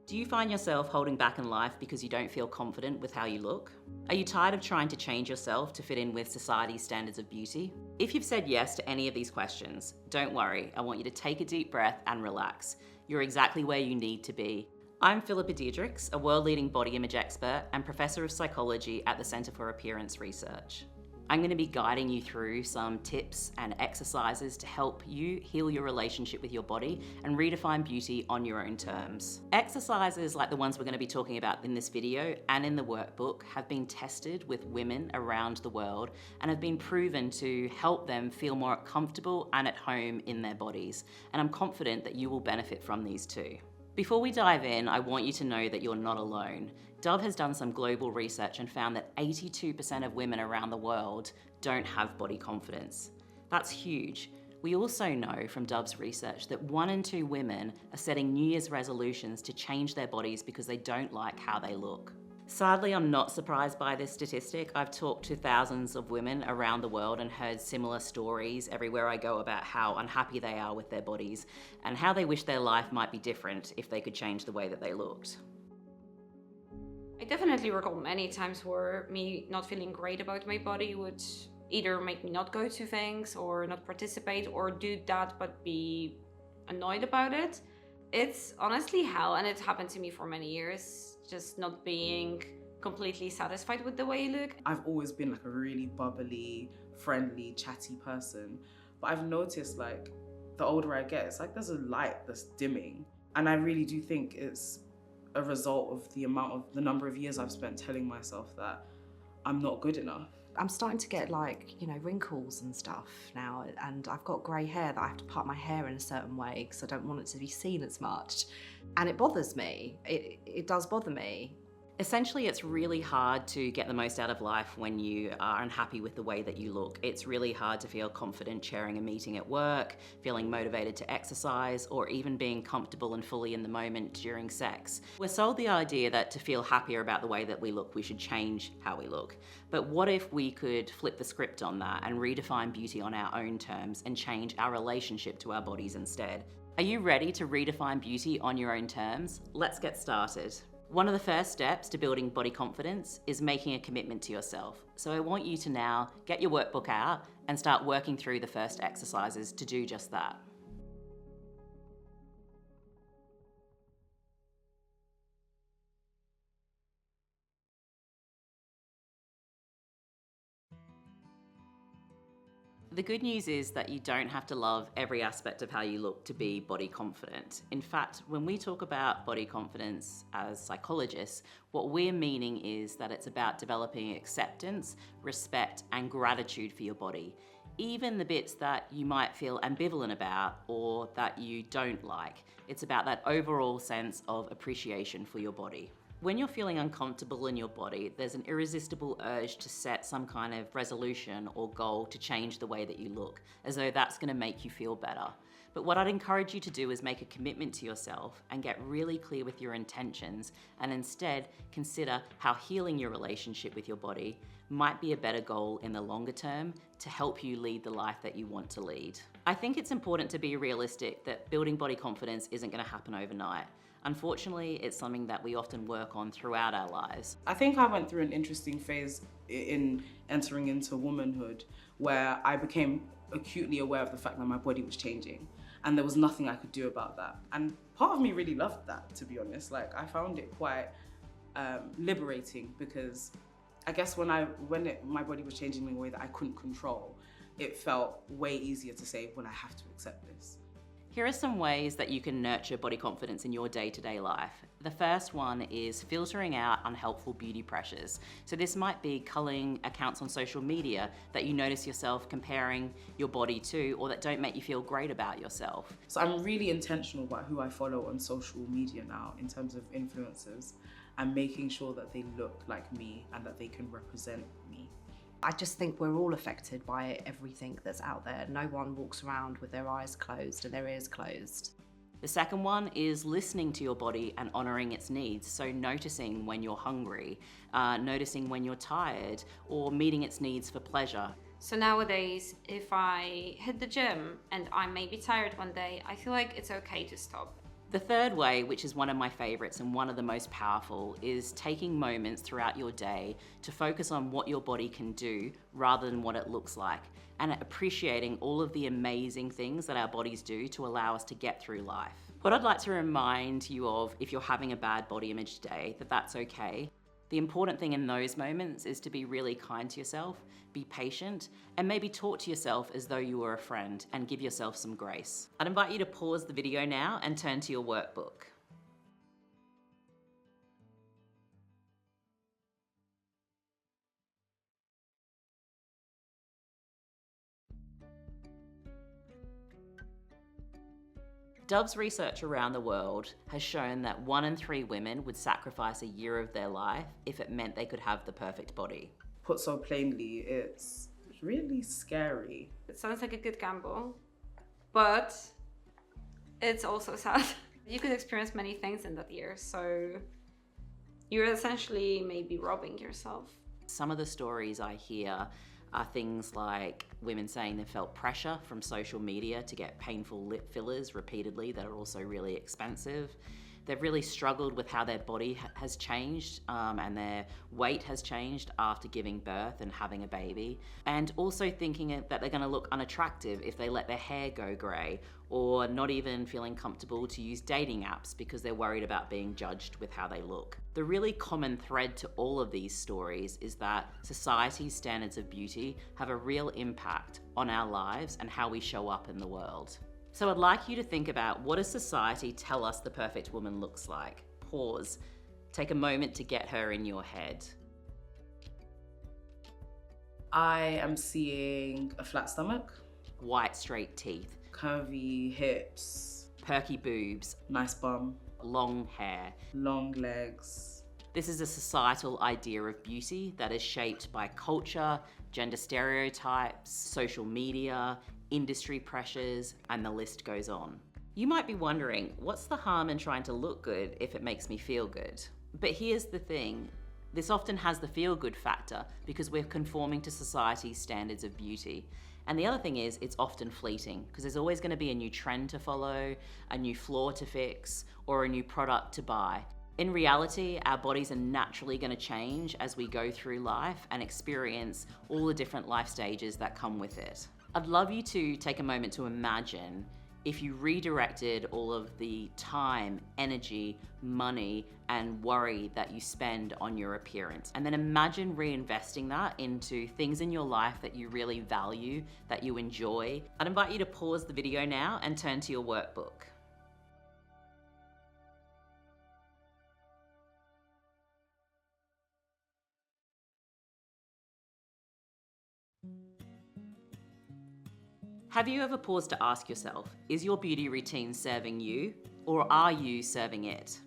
Do you find yourself holding back in life because you don't feel confident with how you look? Are you tired of trying to change yourself to fit in with society's standards of beauty? If you've said yes to any of these questions, don't worry, I want you to take a deep breath and relax. You're exactly where you need to be. I'm Philippa Diedrichs, a world-leading body image expert and professor of psychology at the Centre for Appearance Research. I'm going to be guiding you through some tips and exercises to help you heal your relationship with your body and redefine beauty on your own terms. Exercises like the ones we're going to be talking about in this video and in the workbook have been tested with women around the world and have been proven to help them feel more comfortable and at home in their bodies. And I'm confident that you will benefit from these too. Before we dive in, I want you to know that you're not alone. Dove has done some global research and found that 82% of women around the world don't have body confidence. That's huge. We also know from Dove's research that 1 in 2 women are setting New Year's resolutions to change their bodies because they don't like how they look. Sadly, I'm not surprised by this statistic. I've talked to thousands of women around the world and heard similar stories everywhere I go about how unhappy they are with their bodies and how they wish their life might be different if they could change the way that they looked. I definitely recall many times where me not feeling great about my body would either make me not go to things or not participate or do that but be annoyed about it. It's honestly hell, and it's happened to me for many years, just not being completely satisfied with the way you look. I've always been like a really bubbly, friendly, chatty person, but I've noticed like the older I get, it's like there's a light that's dimming, and I really do think it's a result of the number of years I've spent telling myself that I'm not good enough. I'm starting to get wrinkles and stuff now, and I've got grey hair that I have to part my hair in a certain way because I don't want it to be seen as much. And it bothers me. It does bother me. Essentially, it's really hard to get the most out of life when you are unhappy with the way that you look. It's really hard to feel confident chairing a meeting at work, feeling motivated to exercise, or even being comfortable and fully in the moment during sex. We're sold the idea that to feel happier about the way that we look, we should change how we look. But what if we could flip the script on that and redefine beauty on our own terms and change our relationship to our bodies instead? Are you ready to redefine beauty on your own terms? Let's get started. One of the first steps to building body confidence is making a commitment to yourself. So I want you to now get your workbook out and start working through the first exercises to do just that. The good news is that you don't have to love every aspect of how you look to be body confident. In fact, when we talk about body confidence as psychologists, what we're meaning is that it's about developing acceptance, respect, and gratitude for your body. Even the bits that you might feel ambivalent about or that you don't like. It's about that overall sense of appreciation for your body. When you're feeling uncomfortable in your body, there's an irresistible urge to set some kind of resolution or goal to change the way that you look, as though that's going to make you feel better. But what I'd encourage you to do is make a commitment to yourself and get really clear with your intentions, and instead consider how healing your relationship with your body might be a better goal in the longer term to help you lead the life that you want to lead. I think it's important to be realistic that building body confidence isn't going to happen overnight. Unfortunately, it's something that we often work on throughout our lives. I think I went through an interesting phase in entering into womanhood where I became acutely aware of the fact that my body was changing and there was nothing I could do about that. And part of me really loved that, to be honest. Like, I found it quite liberating because I guess when my body was changing in a way that I couldn't control, it felt way easier to say, well, I have to accept this. Here are some ways that you can nurture body confidence in your day-to-day life. The first one is filtering out unhelpful beauty pressures. So this might be culling accounts on social media that you notice yourself comparing your body to or that don't make you feel great about yourself. So I'm really intentional about who I follow on social media now in terms of influencers and making sure that they look like me and that they can represent me. I just think we're all affected by everything that's out there. No one walks around with their eyes closed and their ears closed. The second one is listening to your body and honoring its needs. So noticing when you're hungry, noticing when you're tired, or meeting its needs for pleasure. So nowadays, if I hit the gym and I may be tired one day, I feel like it's okay to stop. The third way, which is one of my favorites and one of the most powerful, is taking moments throughout your day to focus on what your body can do rather than what it looks like, and appreciating all of the amazing things that our bodies do to allow us to get through life. What I'd like to remind you of, if you're having a bad body image day, that's okay. The important thing in those moments is to be really kind to yourself, be patient, and maybe talk to yourself as though you were a friend and give yourself some grace. I'd invite you to pause the video now and turn to your workbook. Dove's research around the world has shown that 1 in 3 women would sacrifice a year of their life if it meant they could have the perfect body. Put so plainly, it's really scary. It sounds like a good gamble, but it's also sad. You could experience many things in that year, so you're essentially maybe robbing yourself. Some of the stories I hear are things like women saying they felt pressure from social media to get painful lip fillers repeatedly that are also really expensive. They've really struggled with how their body has changed and their weight has changed after giving birth and having a baby. And also thinking that they're gonna look unattractive if they let their hair go grey, or not even feeling comfortable to use dating apps because they're worried about being judged with how they look. The really common thread to all of these stories is that society's standards of beauty have a real impact on our lives and how we show up in the world. So I'd like you to think about, what does society tell us the perfect woman looks like? Pause. Take a moment to get her in your head. I am seeing a flat stomach, White, straight teeth, curvy hips, perky boobs, nice bum, long hair. long legs. This is a societal idea of beauty that is shaped by culture, gender stereotypes, social media, industry pressures, and the list goes on. You might be wondering, what's the harm in trying to look good if it makes me feel good? But here's the thing, this often has the feel-good factor because we're conforming to society's standards of beauty. And the other thing is, it's often fleeting because there's always going to be a new trend to follow, a new flaw to fix, or a new product to buy. In reality, our bodies are naturally going to change as we go through life and experience all the different life stages that come with it. I'd love you to take a moment to imagine if you redirected all of the time, energy, money, and worry that you spend on your appearance. And then imagine reinvesting that into things in your life that you really value, that you enjoy. I'd invite you to pause the video now and turn to your workbook. Have you ever paused to ask yourself, is your beauty routine serving you, or are you serving it?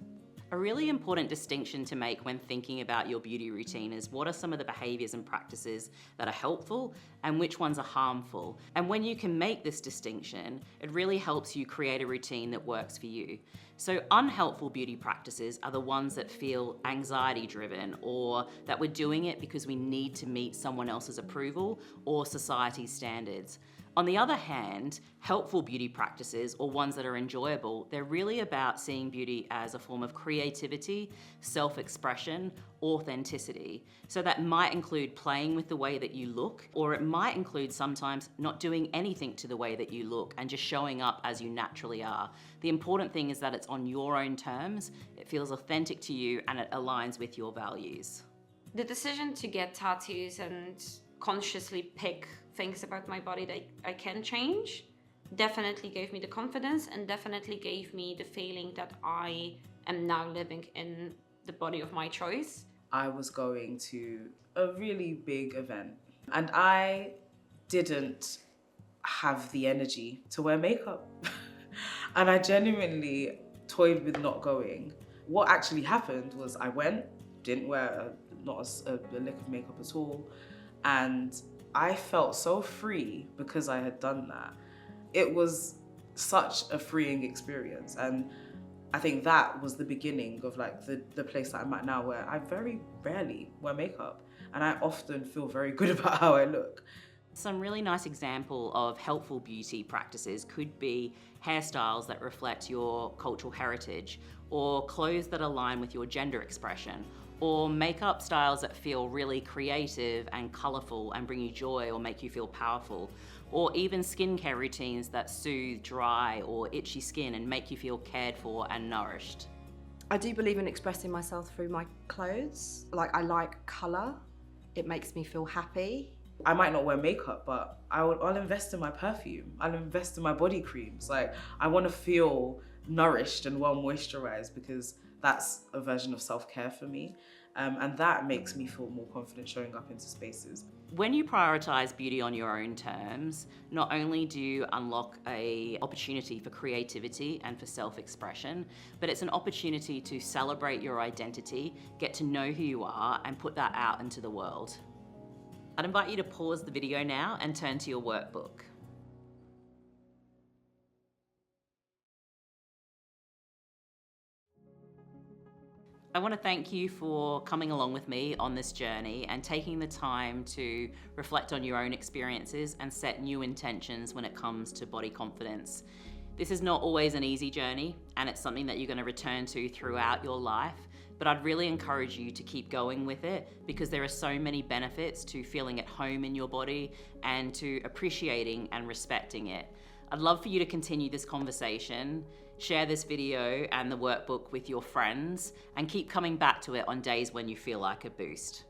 A really important distinction to make when thinking about your beauty routine is, what are some of the behaviors and practices that are helpful and which ones are harmful? And when you can make this distinction, it really helps you create a routine that works for you. So unhelpful beauty practices are the ones that feel anxiety driven, or that we're doing it because we need to meet someone else's approval or society's standards. On the other hand, helpful beauty practices, or ones that are enjoyable, they're really about seeing beauty as a form of creativity, self-expression, authenticity. So that might include playing with the way that you look, or it might include sometimes not doing anything to the way that you look and just showing up as you naturally are. The important thing is that it's on your own terms, it feels authentic to you, and it aligns with your values. The decision to get tattoos and consciously pick things about my body that I can change definitely gave me the confidence, and definitely gave me the feeling that I am now living in the body of my choice. I was going to a really big event and I didn't have the energy to wear makeup. And I genuinely toyed with not going. What actually happened was I went, didn't wear not a lick of makeup at all, and I felt so free because I had done that. It was such a freeing experience, and I think that was the beginning of like the place that I'm at now, where I very rarely wear makeup and I often feel very good about how I look. Some really nice example of helpful beauty practices could be hairstyles that reflect your cultural heritage, or clothes that align with your gender expression, or makeup styles that feel really creative and colourful and bring you joy or make you feel powerful, or even skincare routines that soothe dry or itchy skin and make you feel cared for and nourished. I do believe in expressing myself through my clothes. Like, I like colour. It makes me feel happy. I might not wear makeup, but I'll invest in my perfume. I'll invest in my body creams. Like, I want to feel nourished and well moisturized, because that's a version of self-care for me. And that makes me feel more confident showing up into spaces. When you prioritize beauty on your own terms, not only do you unlock an opportunity for creativity and for self-expression, but it's an opportunity to celebrate your identity, get to know who you are, and put that out into the world. I'd invite you to pause the video now and turn to your workbook. I want to thank you for coming along with me on this journey and taking the time to reflect on your own experiences and set new intentions when it comes to body confidence. This is not always an easy journey, and it's something that you're going to return to throughout your life, but I'd really encourage you to keep going with it, because there are so many benefits to feeling at home in your body and to appreciating and respecting it. I'd love for you to continue this conversation, share this video and the workbook with your friends, and keep coming back to it on days when you feel like a boost.